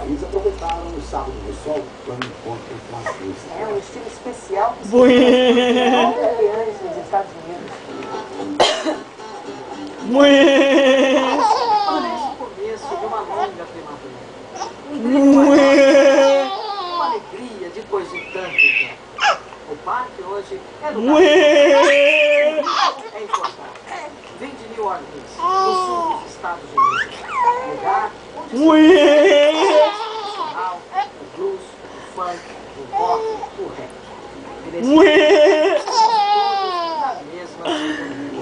país aproveitaram o sábado do sol para um encontro com as luzes. É um estilo especial que se nos Estados Unidos. Parece o começo de uma longa primavera. Uma alegria depois de tanto tempo. O parque hoje é lugar é importante. Vem de New Orleans, do sul dos Estados Unidos. Lugar onde se o blues, o funk, o rock, o rap. Crescendo todos na mesma sintonia.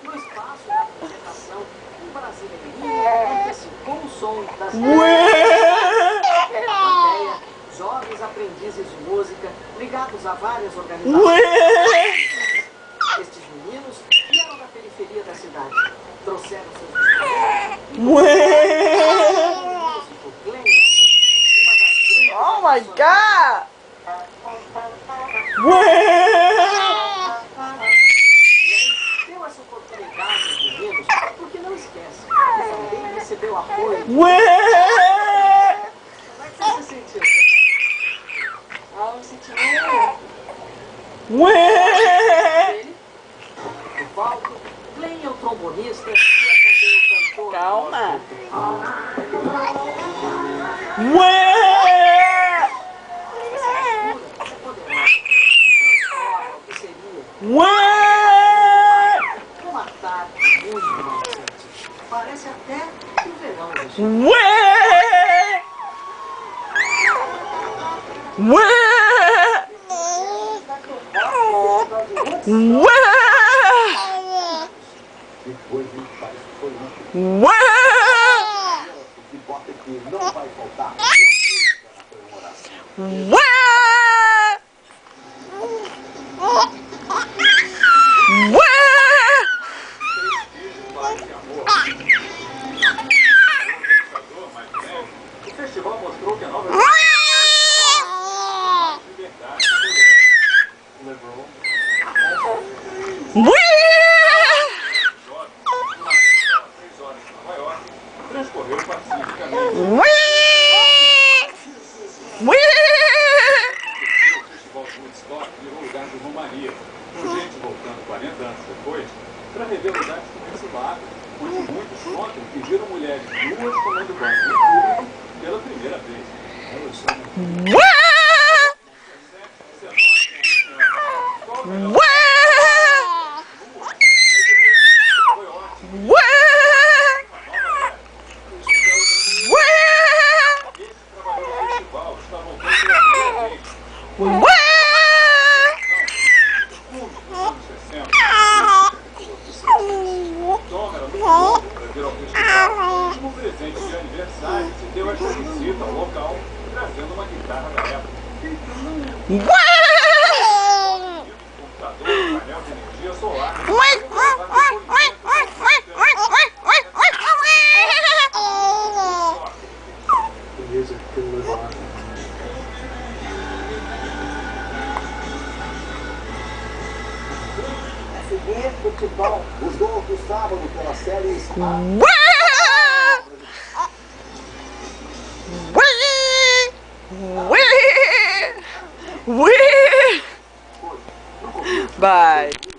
No espaço da apresentação, um brasileirinho antecipou o som das plateia, jovens aprendizes de música ligados a várias organizações. Estes meninos vieram da periferia da cidade, trouxeram seus Oh my God! deu essa oportunidade aos meninos, porque não esquece, também recebeu apoio. Como é que você se sentiu? Eu senti Ele, no palco, Glenn é o trombonista e é também o cantor. Calma. Uma tarde muito marcante. Parece até que o verão já chegou. Depois de faz foi um que bota que não vai faltar música na comemoração. O festival mostrou que a nova liberdade LeBron transcorreu pacificamente. O festival de Woodstock virou lugar de romaria, com gente voltando 40 anos depois para rever lugares como esse lago, onde muitos contam que viram mulheres nuas tomando banho em público pela primeira vez. Como presente de aniversário, se deu essa visita ao local, trazendo uma guitarra da época. O computador, painel de energia solar. The music can live on. A seguir, futebol. Os gols do sábado pela série Bye.